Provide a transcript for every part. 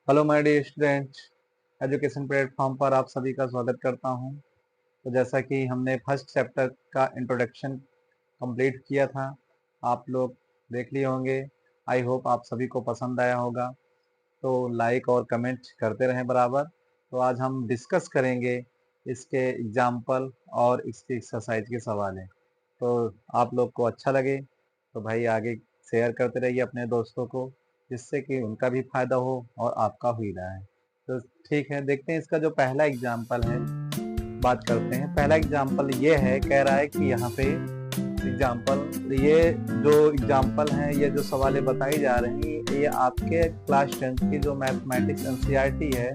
Hello my dear student, education platform पर आप सभी का स्वागत करता हूं। तो जैसा कि हमने फर्स्ट चैप्टर का इंट्रोडक्शन कंप्लीट किया था, आप लोग देख लिए होंगे। आई होप आप सभी को पसंद आया होगा। तो लाइक और कमेंट करते रहें बराबर। तो आज हम डिस्कस करेंगे इसके एग्जाम्पल और इसके एक्सरसाइज के सवाल। तो आप लोग को अच्छा लगे तो भाई आगे शेयर करते रहिए अपने दोस्तों को, जिससे कि उनका भी फायदा हो और आपका भी रहा है। तो ठीक है, देखते हैं इसका जो पहला एग्जाम्पल है, बात करते हैं। पहला एग्जाम्पल ये है, कह रहा है कि यहाँ पे एग्जाम्पल, ये जो एग्जाम्पल है, ये जो सवालें बताई जा रही हैं, ये आपके क्लास 10th की जो मैथमेटिक्स एनसीईआरटी है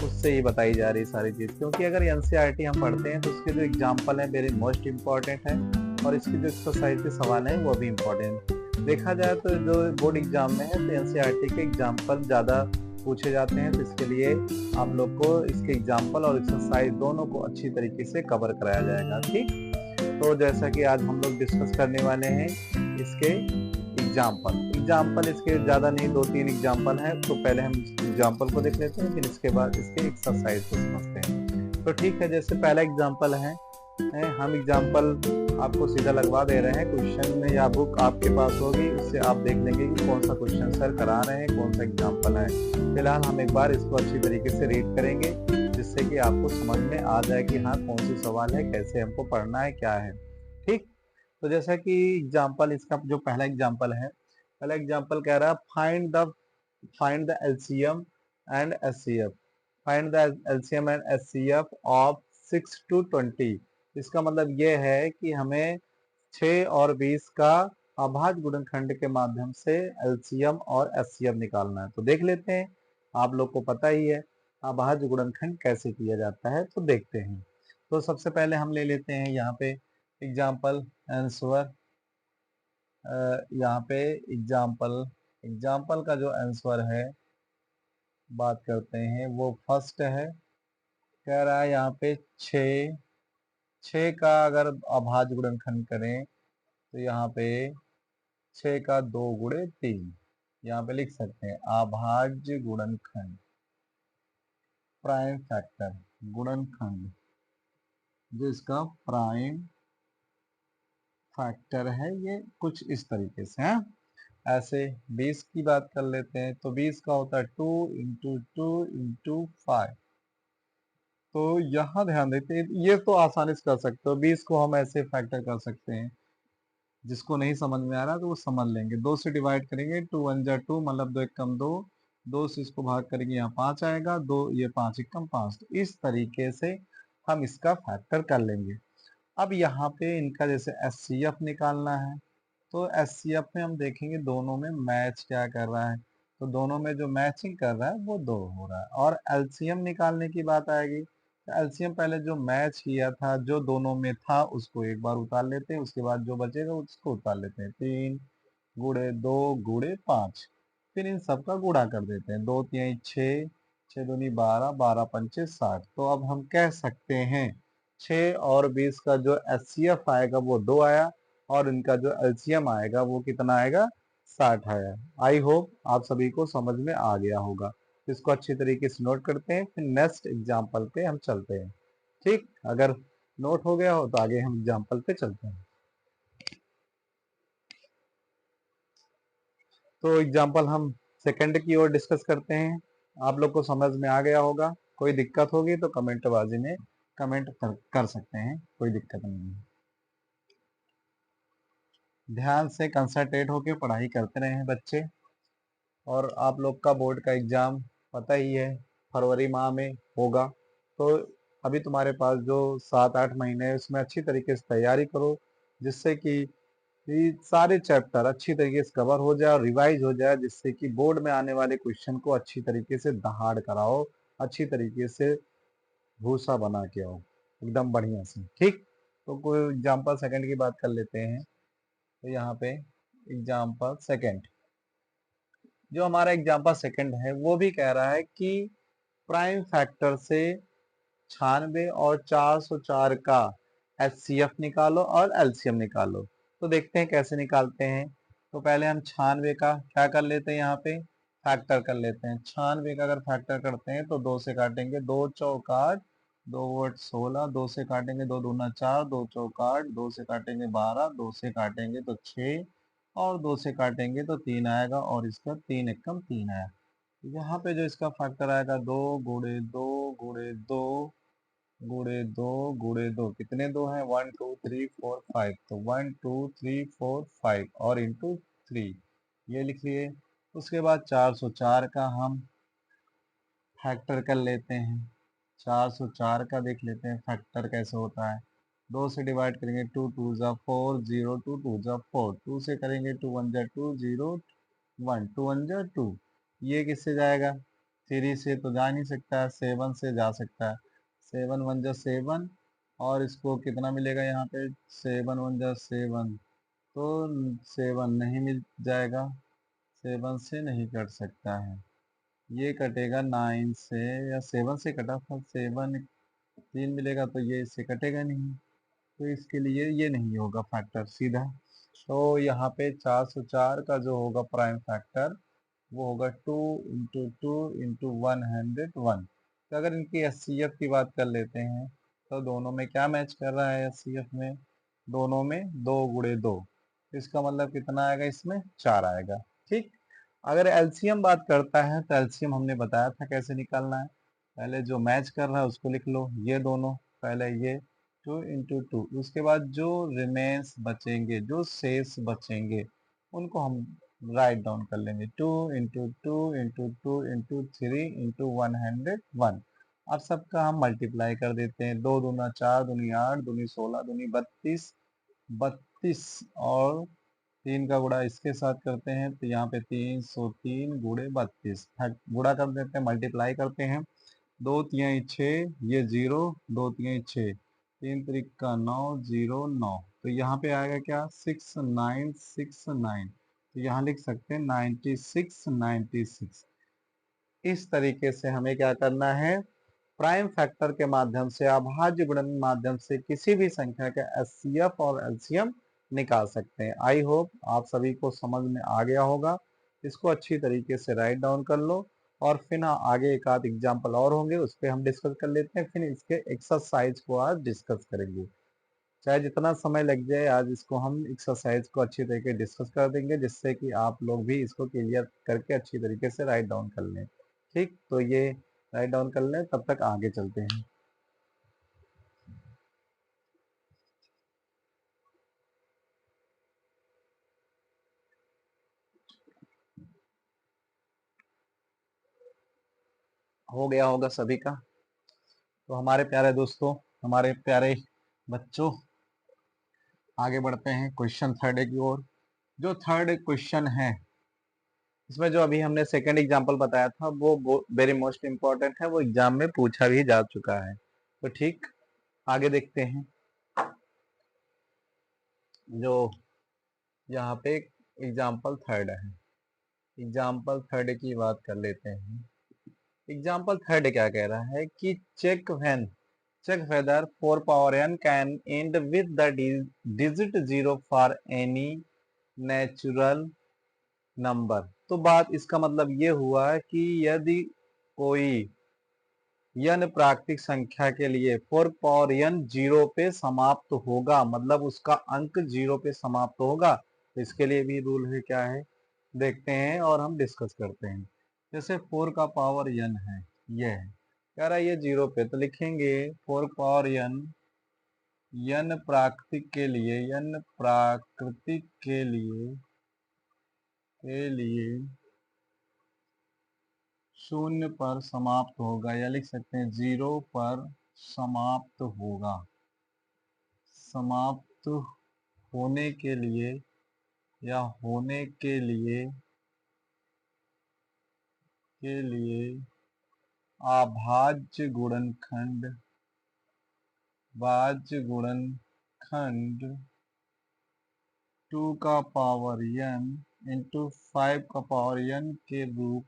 उससे ही बताई जा रही सारी चीज़। क्योंकि अगर एनसीईआरटी हम पढ़ते हैं तो उसके जो एग्जाम्पल है वेरी मोस्ट इम्पॉर्टेंट है, और इसकी जो एक्सरसाइज के सवाल हैं वो भी इम्पोर्टेंट। देखा जाए तो जो बोर्ड एग्जाम में है तो एनसीईआरटी के एग्जाम्पल ज़्यादा पूछे जाते हैं, तो इसके लिए आप लोग को इसके एग्जाम्पल और एक्सरसाइज दोनों को अच्छी तरीके से कवर कराया जाएगा। ठीक, तो जैसा कि आज हम लोग डिस्कस करने वाले हैं इसके एग्जाम्पल इसके ज़्यादा नहीं, 2-3 एग्जाम्पल हैं। तो पहले हम एग्जाम्पल को देख लेते हैं, फिर इसके बाद इसके एक्सरसाइज को समझते हैं। तो ठीक है, जैसे पहला एग्जाम्पल है, हम एग्जाम्पल आपको सीधा लगवा दे रहे हैं। क्वेश्चन में या बुक आपके पास होगी, उससे आप देख लेंगे कि कौन सा क्वेश्चन सर करा रहे हैं, कौन सा एग्जाम्पल है। फिलहाल हम एक बार इसको अच्छी तरीके से रीड करेंगे, जिससे कि आपको समझ में आ जाए कि हाँ कौन सी सवाल है, कैसे हमको पढ़ना है, क्या है। ठीक, तो जैसा कि एग्जाम्पल, इसका जो पहला एग्जाम्पल है, पहला एग्जाम्पल कह रहा है find the LCM and HCF. Find the LCM and HCF of 6 to 20। इसका मतलब ये है कि हमें 6 और 20 का अभाज्य गुणनखंड के माध्यम से एलसीएम और एचसीएफ निकालना है। तो देख लेते हैं, आप लोग को पता ही है अभाज्य गुणनखंड कैसे किया जाता है, तो देखते हैं। तो सबसे पहले हम ले लेते हैं यहाँ पे एग्जाम्पल आंसर। यहाँ पे एग्जाम्पल का जो आंसर है, बात करते हैं, वो फर्स्ट है। कह रहा है यहाँ पे 6 6 का अगर अभाज्य गुणनखंड करें तो यहाँ पे 6 का 2 गुणे 3, यहाँ पे लिख सकते हैं अभाज्य गुणनखंड, प्राइम फैक्टर गुणनखंड, जो इसका प्राइम फैक्टर है, ये कुछ इस तरीके से है। ऐसे 20 की बात कर लेते हैं, तो 20 का होता है 2 × 2 × 5। तो यहाँ ध्यान देते हैं, ये तो आसानी से कर सकते हो, 20 को हम ऐसे फैक्टर कर सकते हैं। जिसको नहीं समझ में आ रहा तो वो समझ लेंगे। 2 से डिवाइड करेंगे, 2 × 1 = 2, मतलब 2 × 1 = 2। 2 से इसको भाग करेंगे, यहाँ 5 आएगा, 2 ये 5 × 1 = 5। तो इस तरीके से हम इसका फैक्टर कर लेंगे। अब यहाँ पे इनका जैसे एचसीएफ निकालना है, तो एचसीएफ में हम देखेंगे दोनों में मैच क्या कर रहा है। तो दोनों में जो मैचिंग कर रहा है वो 2 हो रहा है। और एलसीएम निकालने की बात आएगी, तो एलसीएम पहले जो मैच किया था, जो दोनों में था, उसको एक बार उतार लेते हैं, उसके बाद जो बचेगा उसको उतार लेते हैं। 3 × 2 × 5, फिर इन सब का गुणा कर देते हैं। 2×3 = 6, 6×2 = 12, 12×5 = 60। तो अब हम कह सकते हैं 6 और 20 का जो एचसीएफ आएगा वो 2 आया, और इनका जो एलसीएम आएगा वो कितना आएगा, 60 आया। आई होप आप सभी को समझ में आ गया होगा। इसको अच्छी तरीके से नोट करते हैं, फिर नेक्स्ट एग्जाम्पल पे हम चलते हैं। ठीक, अगर नोट हो गया हो तो आगे हम एग्जाम्पल पे चलते हैं। तो एग्जाम्पल हम सेकंड की ओर डिस्कस करते हैं। आप लोग को समझ में आ गया होगा। कोई दिक्कत होगी तो कमेंटबाजी में कमेंट कर सकते हैं, कोई दिक्कत नहीं है। ध्यान से कंसंट्रेट होकर पढ़ाई करते रहे हैं बच्चे। और आप लोग का बोर्ड का एग्ज़ाम पता ही है, फरवरी माह में होगा। तो अभी तुम्हारे पास जो 7-8 महीने है, उसमें अच्छी तरीके से तैयारी करो, जिससे कि ये सारे चैप्टर अच्छी तरीके से कवर हो जाए और रिवाइज हो जाए, जिससे कि बोर्ड में आने वाले क्वेश्चन को अच्छी तरीके से दहाड़ कराओ, अच्छी तरीके से भूसा बना के आओ, एकदम बढ़िया से। ठीक, तो कोई एग्जाम्पल सेकंड की बात कर लेते हैं। तो यहाँ पे एग्जाम्पल सेकंड, जो हमारा एग्जाम्पल सेकंड है, वो भी कह रहा है कि प्राइम फैक्टर से 96 और 404 का एचसीएफ निकालो और एलसीएम निकालो। तो देखते हैं कैसे निकालते हैं। तो पहले हम 96 का क्या कर लेते हैं, यहाँ पे फैक्टर कर लेते हैं। 96 का अगर फैक्टर करते हैं तो 2 से काटेंगे, 2 चौक 8, 2 8 16, 2 से काटेंगे 2 दूना 4, 2 चौक 8, 2 से काटेंगे 12, 2 से काटेंगे तो 6 और 2 से काटेंगे तो 3 आएगा और इसका 3 एकम 3 आया। यहाँ पे जो इसका फैक्टर आएगा 2 गुणे 2 गुणे 2 गुणे 2 गुणे 2, कितने 2 हैं 1 2 3 4 5, तो 1 2 3 4 5 और इंटू 3 ये लिख लिए। उसके बाद 404 का हम फैक्टर कर लेते हैं। 404 का देख लेते हैं फैक्टर कैसे होता है। 2 से डिवाइड करेंगे 2 2 जा 4, 0 2 2 जा 4, 2 से करेंगे 2 1 जा 2, 0 1, 2 1 जा 2, ये किससे जाएगा 3 से तो जा नहीं सकता, 7 से जा सकता है, 7 1 जा 7 और इसको कितना मिलेगा यहाँ पे 7 1 जा 7, तो 7 नहीं मिल जाएगा, 7 से नहीं कट सकता है, ये कटेगा 9 से, या 7 से कटा था, 7 3 मिलेगा तो ये इससे कटेगा नहीं, तो इसके लिए ये नहीं होगा फैक्टर सीधा। तो यहाँ पे 404 का जो होगा प्राइम फैक्टर वो होगा 2 इंटू 2 इंटू 101। तो अगर इनकी एचसीएफ की बात कर लेते हैं तो दोनों में क्या मैच कर रहा है एचसीएफ में, दोनों में 2 गुणे 2, इसका मतलब कितना आएगा इसमें 4 आएगा। ठीक, अगर एलसीएम बात करता है तो एलसीएम हमने बताया था कैसे निकालना है। पहले जो मैच कर रहा है उसको लिख लो, ये दोनों, पहले ये 2 इंटू 2, उसके बाद जो रिमेन्स बचेंगे, जो शेष बचेंगे उनको हम राइट डाउन कर लेंगे, 2 इंटू 2 इंटू 2 इंटू 3 इंटू 101। अब सबका हम मल्टीप्लाई कर देते हैं, 2 दूना 4 दूनी 8 दूनी 16 दूनी 32, 32 और 3 का गुणा इसके साथ करते हैं तो यहाँ पे 303 गुणे 32, गुणा कर देते हैं, मल्टीप्लाई करते हैं, 2 तिहाई 6, ये 0, 2 तिहाई 6, 3 त्रिका 9, 0 9, तो यहाँ पे आएगा क्या 6969, तो यहाँ लिख सकते हैं 9696। इस तरीके से हमें क्या करना है, प्राइम फैक्टर के माध्यम से, अभाज्य गुणन के माध्यम से किसी भी संख्या का एचसीएफ और एलसीएम निकाल सकते हैं। आई होप आप सभी को समझ में आ गया होगा। इसको अच्छी तरीके से राइट डाउन कर लो और फिर आगे एक आध एग्जाम्पल और होंगे उस पर हम डिस्कस कर लेते हैं, फिर इसके एक्सरसाइज को आज डिस्कस करेंगे। चाहे जितना समय लग जाए, आज इसको हम एक्सरसाइज को अच्छी तरीके डिस्कस कर देंगे जिससे कि आप लोग भी इसको क्लियर करके अच्छी तरीके से राइट डाउन कर लें। ठीक, तो ये राइट डाउन कर लें, तब तक आगे चलते हैं। हो गया होगा सभी का। तो हमारे प्यारे दोस्तों, हमारे प्यारे बच्चों, आगे बढ़ते हैं क्वेश्चन थर्ड की ओर। जो थर्ड क्वेश्चन है इसमें जो अभी हमने सेकंड एग्जांपल बताया था वो वेरी मोस्ट इम्पोर्टेंट है, वो एग्जाम में पूछा भी जा चुका है। तो ठीक, आगे देखते हैं। जो यहाँ पे एग्जाम्पल थर्ड है, एग्जाम्पल थर्ड की बात कर लेते हैं। एग्जाम्पल थर्ड क्या कह रहा है कि check whether 4 power n can end with the digit 0 for any natural number। तो बात इसका मतलब ये हुआ कि यदि कोई n प्राकृतिक संख्या के लिए 4 पावर n 0 पे समाप्त होगा, मतलब उसका अंक 0 पे समाप्त होगा, तो इसके लिए भी रूल है, क्या है देखते हैं और हम डिस्कस करते हैं। जैसे 4 का पावर n है, ये है, कह रहा है ये 0 पे, तो लिखेंगे 4 पावर n, n प्राकृतिक के लिए, n प्राकृतिक के लिए 0 पर समाप्त होगा, या लिख सकते हैं 0 पर समाप्त होगा। समाप्त होने के लिए या होने के लिए अभाज्य गुणनखंड 2 का पावर n इंटू 5 का पावर n के रूप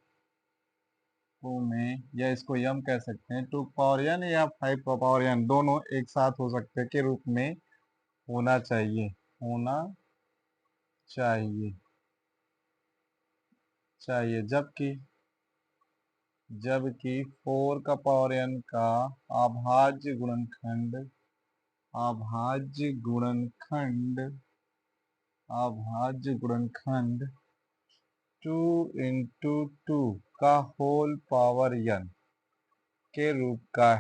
में, या इसको यम कह सकते हैं, 2 पावर n या 5 का पावर n दोनों एक साथ हो सकते हैं के रूप में होना चाहिए, होना चाहिए, जबकि जबकि 4 का पावर n का अभाज्य गुणनखंड 2 इंटू 2 का होल पावर n के रूप का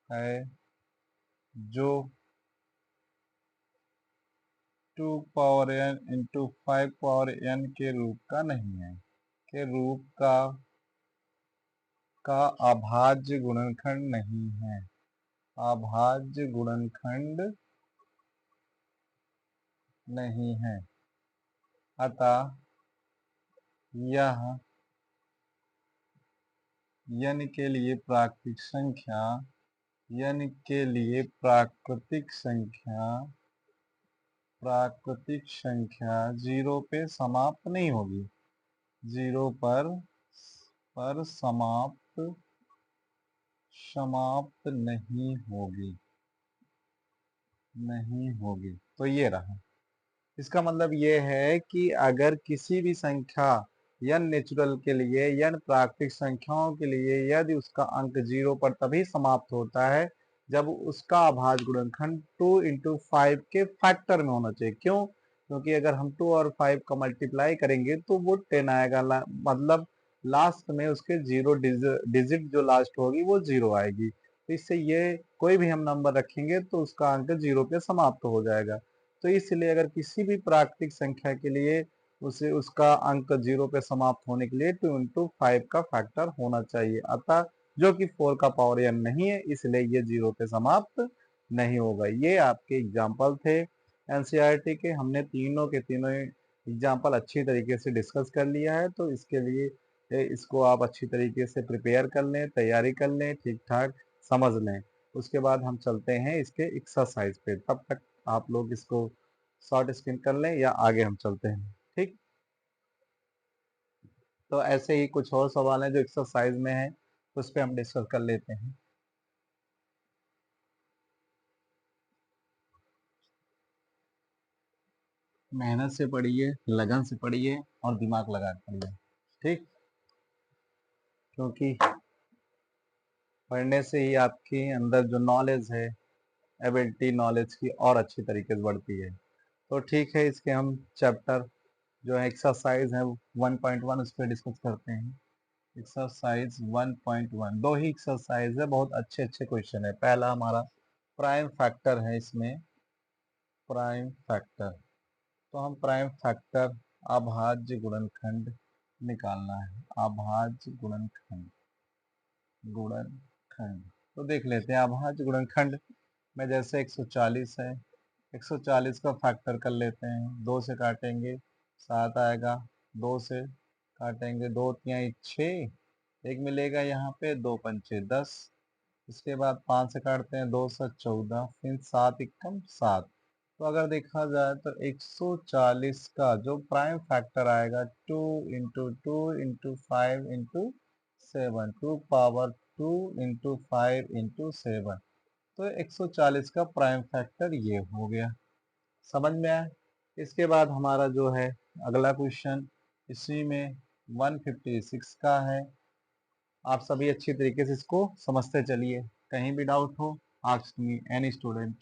है जो 2 power n into 5 power n के रूप का नहीं है, के रूप का अभाज्य गुणनखंड नहीं है, अभाज्य गुणनखंड नहीं है। अतः यह n के लिए प्राकृतिक संख्या 0 पे समाप्त नहीं होगी, 0 पर समाप्त नहीं होगी। तो ये रहा, इसका मतलब ये है कि अगर किसी भी संख्या n नेचुरल के लिए, n प्राकृतिक संख्याओं के लिए, यदि उसका अंक 0 पर तभी समाप्त होता है जब उसका अभाज्य गुणनखंड 2 इंटू 5 के फैक्टर में होना चाहिए। क्यों? क्योंकि अगर हम 2 और 5 का मल्टीप्लाई करेंगे तो वो 10 आएगा, मतलब लास्ट में उसके 0 डिजिट जो लास्ट होगी वो 0 आएगी। तो इससे ये कोई भी हम नंबर रखेंगे तो उसका अंक 0 पे समाप्त हो जाएगा। तो इसलिए अगर किसी भी प्राकृतिक संख्या के लिए उसे उसका अंक 0 पे समाप्त होने के लिए 2 इंटू 5 का फैक्टर होना चाहिए। अतः जो कि 4 का पावर n नहीं है, इसलिए ये 0 पे समाप्त नहीं होगा। ये आपके एग्जाम्पल थे एनसीईआरटी के। हमने तीनों के तीनों एग्जाम्पल अच्छी तरीके से डिस्कस कर लिया है, तो इसके लिए इसको आप अच्छी तरीके से प्रिपेयर कर लें, तैयारी कर लें, ठीक ठाक समझ लें। उसके बाद हम चलते हैं इसके एक्सरसाइज पे। तब तक आप लोग इसको शॉर्ट स्क्रीन कर लें या आगे हम चलते हैं। ठीक, तो ऐसे ही कुछ और सवाल हैं जो एक्सरसाइज में है, उस पर हम डिस्कस कर लेते हैं। मेहनत से पढ़िए, लगन से पढ़िए और दिमाग लगा कर पढ़िए। ठीक, क्योंकि पढ़ने से ही आपके अंदर जो नॉलेज है, एबिलिटी नॉलेज की और अच्छी तरीके से बढ़ती है। तो ठीक है, इसके हम चैप्टर जो है एक्सरसाइज है 1.1 उस पर डिस्कस करते हैं। एक्सरसाइज 1.1 दो ही एक्सरसाइज है, बहुत अच्छे अच्छे क्वेश्चन है। पहला हमारा प्राइम फैक्टर है, इसमें प्राइम फैक्टर, तो हम प्राइम फैक्टर अभाज्य गुणनखंड निकालना है। अभाज्य गुणनखंड तो देख लेते हैं। अभाज्य गुणनखंड में जैसे 140 है, 140 का फैक्टर कर लेते हैं। 2 से काटेंगे 7 आएगा, 2 से काटेंगे 2 तियाई 6, एक मिलेगा यहाँ पे, 2 पंचे 10। इसके बाद 5 से काटते हैं, 2 से 14, फिर 7 एकम 7। तो अगर देखा जाए तो 140 का जो प्राइम फैक्टर आएगा 2 into 2 into 5 into 7, 2 power 2 into 5 into 7। तो 140 का प्राइम फैक्टर ये हो गया। समझ में आया? इसके बाद हमारा जो है अगला क्वेश्चन, इसी में 156 का है। आप सभी अच्छी तरीके से इसको समझते चलिए, कहीं भी डाउट हो आस्क मी एनी स्टूडेंट।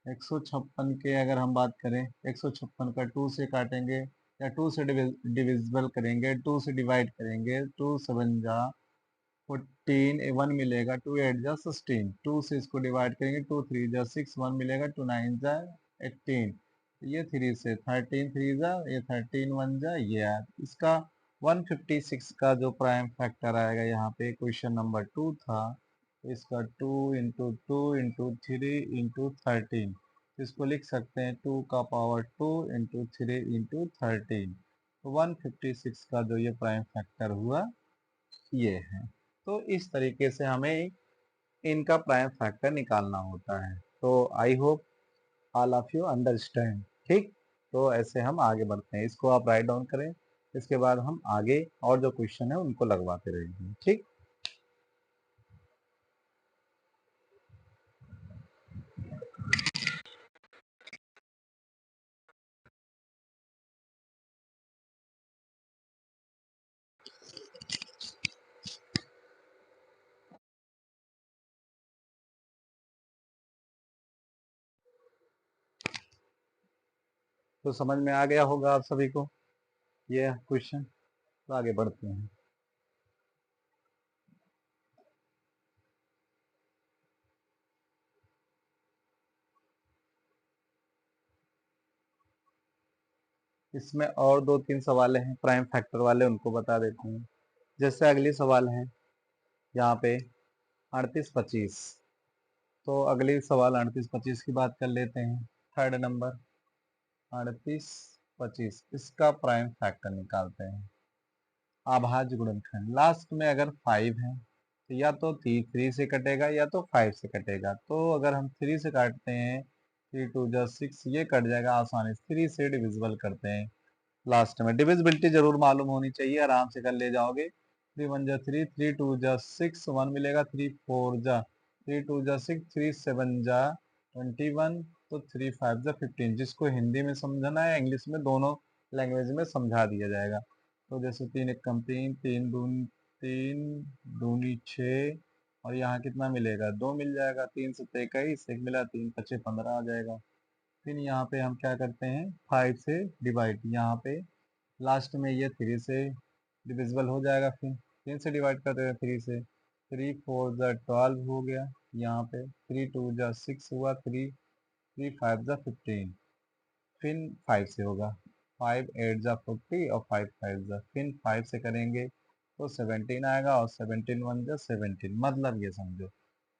156 के अगर हम बात करें, 156 का 2 से काटेंगे या 2 से डिविजिबल करेंगे, 2 से डिवाइड करेंगे, 2 7 जा 14, 1 मिलेगा, 2 8 जा 16, 2 से इसको डिवाइड करेंगे, 2 3 जा 6, 1 मिलेगा, 2 9 जा 18, ये 3 से 13 3 जा, ये 13 1 जा, ये इसका 156 का जो प्राइम फैक्टर आएगा यहाँ पे, क्वेश्चन नंबर 2 था, तो इसका 2 इंटू 2 इंटू 3 इंटू 13, इसको लिख सकते हैं 2 का पावर 2 इंटू 3 इंटू 13। तो 156 का जो ये प्राइम फैक्टर हुआ ये है। तो इस तरीके से हमें इनका प्राइम फैक्टर निकालना होता है। तो I hope all of you understand. ठीक, तो ऐसे हम आगे बढ़ते हैं। इसको आप राइट डाउन करें, इसके बाद हम आगे और जो क्वेश्चन है उनको लगवाते रहेंगे। ठीक। तो समझ में आ गया होगा आप सभी को ये क्वेश्चन। तो आगे बढ़ते हैं। इसमें और 2-3 सवाल हैं प्राइम फैक्टर वाले, उनको बता देते हैं। जैसे अगली सवाल है यहाँ पे 38-25। तो अगली सवाल 38-25 की बात कर लेते हैं। थर्ड नंबर 38-25, इसका प्राइम फैक्टर निकालते हैं। अभाज्य गुणनखंड लास्ट में अगर 5 है तो या तो 3 से कटेगा या तो 5 से कटेगा। तो अगर हम 3 से काटते हैं, 3 2 जा 6, ये कट जाएगा आसानी से। 3 से डिविजिबल करते हैं। लास्ट में डिविजिबिलिटी जरूर मालूम होनी चाहिए, आराम से कर ले जाओगे। 3 1 जा 3, 3 2 जा 6, 1 मिलेगा। 3 4 जा 3 3 7 जा 21, तो 3 5 जा 15। जिसको हिंदी में समझना है, इंग्लिश में, दोनों लैंग्वेज में समझा दिया जाएगा। तो जैसे 3 1 3, 3 दूनी 6, और यहाँ कितना मिलेगा, 2 मिल जाएगा। 3 7 21, 1 मिला। 3 5 15 आ जाएगा। फिर यहाँ पे हम क्या करते हैं, 5 से डिवाइड। यहाँ पे लास्ट में ये 3 से डिविजिबल हो जाएगा। फिर 3 से डिवाइड करते हैं 3 से। 3 4 जा 12 हो गया। यहाँ पे 3 2 जा 6 हुआ। 3 5 जा 15। फिर 5 से होगा। 5 8 जा 40 और 5 5 जा, फिर 5 से करेंगे तो 17 आएगा। और 17 1 जा 17, मतलब ये समझो।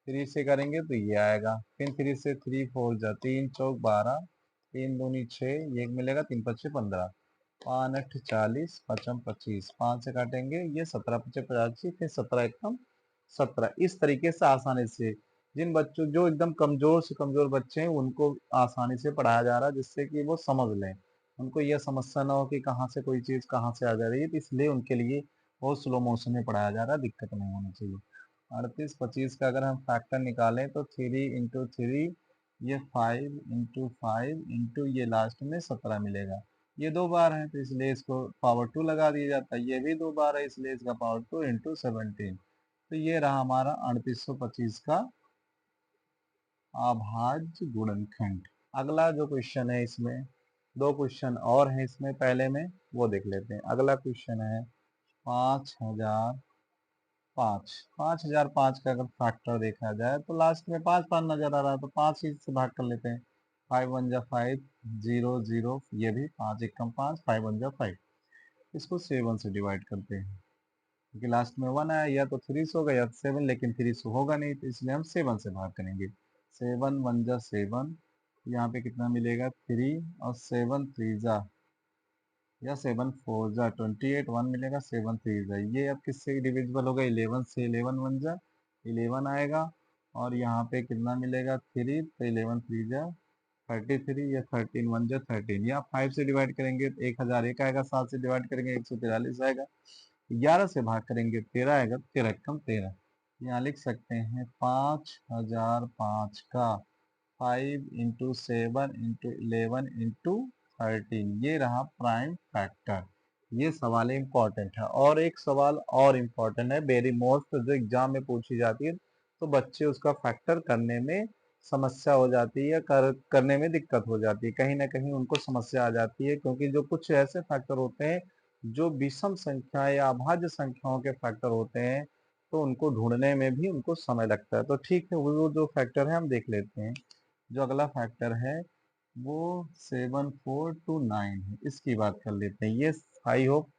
3 से करेंगे तो ये आएगा। फिर 3 से 3 4 जा 3 चौक 12, 3 दूनी 6, ये मिलेगा। 3 5 15, 5 8 40, 5 25, 5 से काटेंगे ये 17 5 85, फिर 17 एकम 17। इस तरीके से आसानी से जिन बच्चों जो एकदम कमजोर से कमजोर बच्चे हैं उनको आसानी से पढ़ाया जा रहा है, जिससे कि वो समझ लें। उनको यह समस्या ना हो कि कहाँ से कोई चीज़ कहाँ से आ जा रही है, तो इसलिए उनके लिए बहुत स्लो मोशन में पढ़ाया जा रहा है, दिक्कत नहीं होनी चाहिए। 38 25 का अगर हम फैक्टर निकालें तो 3 × 3, ये 5 × 5 ये लास्ट में 17 मिलेगा। ये 2 बार है तो इसलिए इसको पावर 2 लगा दिया जाता है। ये भी 2 बार है इसलिए इसका पावर 2 × 17। तो ये रहा हमारा 3825 का अभाज्य गुणनखंड। अगला जो क्वेश्चन है, इसमें 2 क्वेश्चन और हैं इसमें, पहले में वो देख लेते हैं। अगला क्वेश्चन है 5005। 5005 का अगर फैक्टर देखा जाए तो लास्ट में 5 5 नजर आ रहा है, तो 5 ही से भाग कर लेते हैं। 5 1 जा 5, 0 0, ये भी 5 एकम 5, 5 1 जा 5। इसको 7 से डिवाइड करते हैं, क्योंकि लास्ट में 1 आया। या तो 3 से होगा या 7, लेकिन 3 से होगा नहीं, तो इसलिए हम 7 से भाग करेंगे। 7 1 जा 7, यहाँ पे कितना मिलेगा, 3, और 7 3 जा, या 7 4 जा 28, 1 मिलेगा। 7 3 जा, ये अब किससे डिविजिबल होगा, 11 से। 11 1 जा 11 आएगा। और यहाँ पे कितना मिलेगा, 3, तो 11 3 जा 33, या 13 1 जा 13, या 5 से डिवाइड करेंगे तो 1001 आएगा। 7 से डिवाइड करेंगे 143 आएगा। 11 से भाग करेंगे 13 आएगा। 13 एकम 13। यहाँ लिख सकते हैं 5005 का 5 × 7 × 11 × 13, ये रहा प्राइम फैक्टर। ये सवाल इम्पोर्टेंट है। और एक सवाल और इम्पोर्टेंट है, वेरी मोस्ट, जो एग्जाम में पूछी जाती है, तो बच्चे उसका फैक्टर करने में समस्या हो जाती है, करने में दिक्कत हो जाती है, कहीं ना कहीं उनको समस्या आ जाती है। क्योंकि जो कुछ ऐसे फैक्टर होते हैं जो विषम संख्या या अभाज्य संख्याओं के फैक्टर होते हैं, तो उनको ढूंढने में भी उनको समय लगता है। तो ठीक है, वो जो फैक्टर है हम देख लेते हैं। जो अगला फैक्टर है वो 7429 है, इसकी बात कर लेते हैं। ये आई होप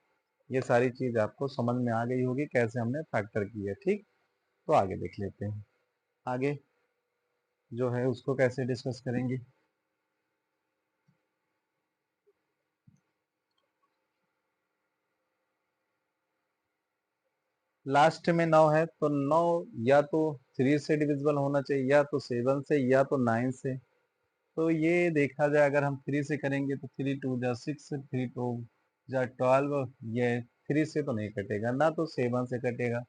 ये सारी चीज आपको समझ में आ गई होगी कैसे हमने फैक्टर की है। ठीक, तो आगे देख लेते हैं। आगे जो है उसको कैसे डिस्कस करेंगे। लास्ट में 9 है तो 9 या तो 3 से डिविजिबल होना चाहिए, या तो 7 से, या तो 9 से। तो ये देखा जाए, अगर हम 3 से करेंगे तो 3 2 जा 6, 3 2 जा 12, ये 3 से तो नहीं कटेगा, ना तो 7 से कटेगा।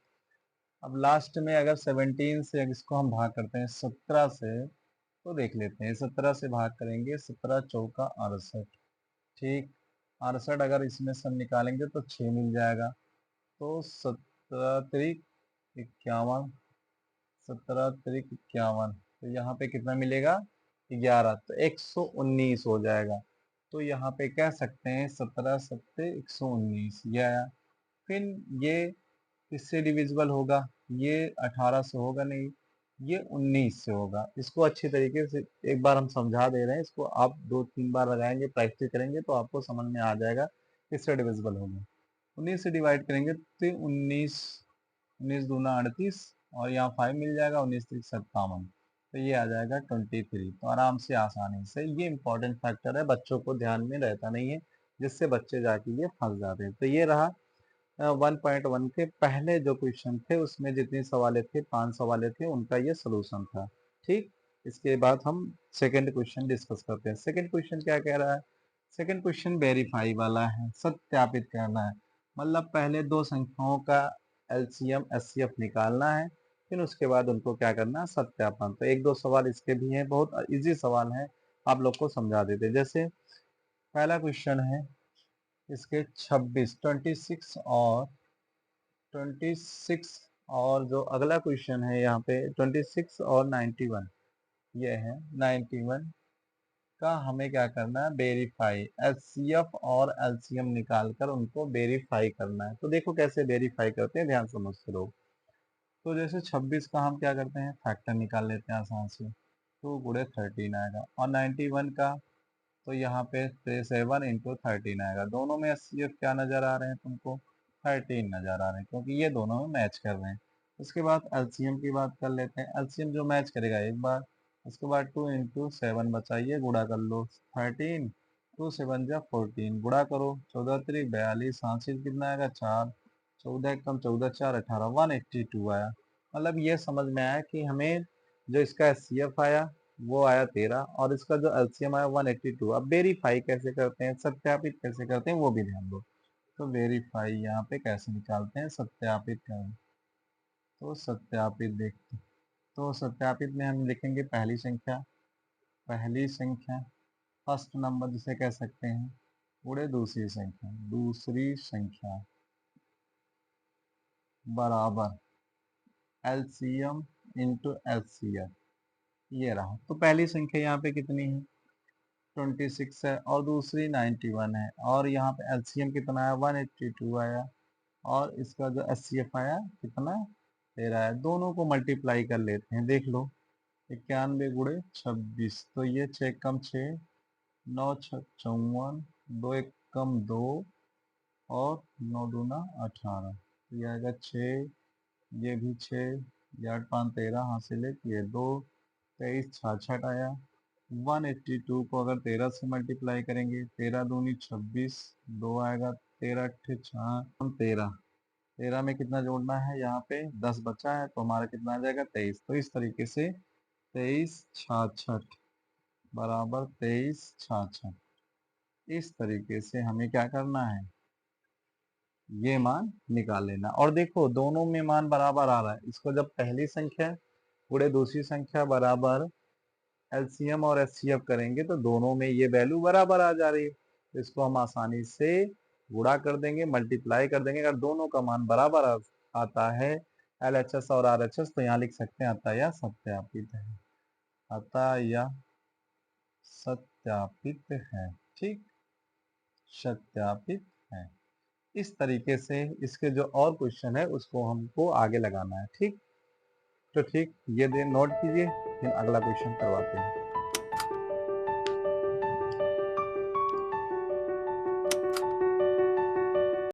अब लास्ट में अगर 17 से इसको हम भाग करते हैं 17 से, तो देख लेते हैं। 17 से भाग करेंगे, 17 चौका 68। ठीक, 68 अगर इसमें सब निकालेंगे तो 6 मिल जाएगा। तो 17 त्रिक 51, 17 त्रिक 51, तो यहाँ पे कितना मिलेगा, 11, तो 119 हो जाएगा। तो यहाँ पे कह सकते हैं 17 सत्ते 119 ये आया। फिर ये किससे डिविजिबल होगा? ये 18 से होगा नहीं, ये 19 से होगा। इसको अच्छी तरीके से एक बार हम समझा दे रहे हैं, इसको आप 2-3 बार लगाएंगे, प्रैक्टिस करेंगे तो आपको समझ में आ जाएगा किससे डिविजिबल होगा। 19 से डिवाइड करेंगे तो 19 19 दूना 38 और यहाँ 5 मिल जाएगा, 19 3 57, तो ये आ जाएगा 23। तो आराम से आसानी से, ये इंपॉर्टेंट फैक्टर है, बच्चों को ध्यान में रहता नहीं है, जिससे बच्चे जाके ये फंस जाते हैं। तो ये रहा 1.1 के पहले जो क्वेश्चन थे उसमें जितनी सवाले थे 5 सवाले थे उनका ये सोल्यूशन था। ठीक, इसके बाद हम सेकंड क्वेश्चन डिस्कस करते हैं। सेकंड क्वेश्चन क्या कह रहा है? सेकंड क्वेश्चन वेरीफाई वाला है, सत्यापित करना है। मतलब पहले दो संख्याओं का एलसीएम एचसीएफ निकालना है, फिर उसके बाद उनको क्या करना है? सत्यापन। तो एक दो सवाल इसके भी हैं, बहुत इजी सवाल है, आप लोग को समझा देते। जैसे पहला क्वेश्चन है इसके 26 और 26 और जो अगला क्वेश्चन है यहाँ पे 26 और 91, ये है 91 का हमें क्या करना है? वेरीफाई, एचसीएफ और एलसीएम निकाल कर उनको वेरीफाई करना है। तो देखो कैसे वेरीफाई करते हैं, ध्यान समझते लोग। तो जैसे 26 का हम क्या करते हैं? फैक्टर निकाल लेते हैं आसान से, 2 गुणे 13 आएगा। और 91 का तो यहाँ पे 7 इंटू 13 आएगा। दोनों में एचसीएफ क्या नजर आ रहे हैं तुमको? 13 नजर आ रहे हैं, क्योंकि ये दोनों में मैच कर रहे हैं। उसके बाद एलसीएम की बात कर लेते हैं। एलसीएम जो मैच करेगा एक बार, उसके बाद 2 इंटू 7 बचाइए, गुणा कर लो 13, 2 7 जा 14, गुणा करो 14 3 42, हासिल कितना आएगा? 4, 14 कम 14 4 18, 182 आया। मतलब ये समझ में आया कि हमें जो इसका एचसीएफ आया वो आया 13 और इसका जो एलसीएम आया 182। अब वेरीफाई कैसे करते हैं, सत्यापित कैसे करते हैं, वो भी ध्यान दो। तो वेरीफाई यहाँ पे कैसे निकालते हैं? सत्यापित करें तो सत्यापित देखते, तो सत्यापित में हम लिखेंगे पहली संख्या, पहली संख्या फर्स्ट नंबर जिसे कह सकते हैं, गुणे दूसरी संख्या, दूसरी संख्या बराबर एलसीएम इंटू एचसीएफ। ये रहा। तो पहली संख्या यहाँ पे कितनी है? 26 है और दूसरी 91 है, और यहाँ पे एलसीएम कितना आया? 182 आया, और इसका जो एचसीएफ आया कितना? 13 है। दोनों को मल्टीप्लाई कर लेते हैं, देख लो 91 गुणे 26, तो ये 6 कम 6, 9 6 54, 2 1 कम 2, और 9 दूना 18, ये आएगा 6, ये भी 6, ये 8 5 13, हासिल है ये 2, 23 66 आया। 182 को अगर 13 से मल्टीप्लाई करेंगे, 13 दूनी 26, 2 आएगा, 13 अट्ठे 4, हम 13, 13 में कितना जोड़ना है? यहाँ पे 10 बचा है, तो हमारा कितना आ जाएगा? 23। तो इस तरीके से 23 66 बराबर 23 66, इस तरीके से हमें क्या करना है? ये मान निकाल लेना। और देखो दोनों में मान बराबर आ रहा है, इसको जब पहली संख्या गुणे दूसरी संख्या बराबर एलसीएम और एचसीएफ करेंगे तो दोनों में ये वैल्यू बराबर आ जा रही है, तो इसको हम आसानी से गुणा कर देंगे, मल्टीप्लाई कर देंगे। अगर दोनों का मान बराबर आता है एलएचएस और आरएचएस, तो यहाँ लिख सकते हैं अतः या सत्यापित है, अतः या सत्यापित है। ठीक, सत्यापित है। इस तरीके से इसके जो और क्वेश्चन है उसको हमको आगे लगाना है। ठीक, तो ठीक, ये नोट कीजिए, फिर अगला क्वेश्चन करवाते हैं।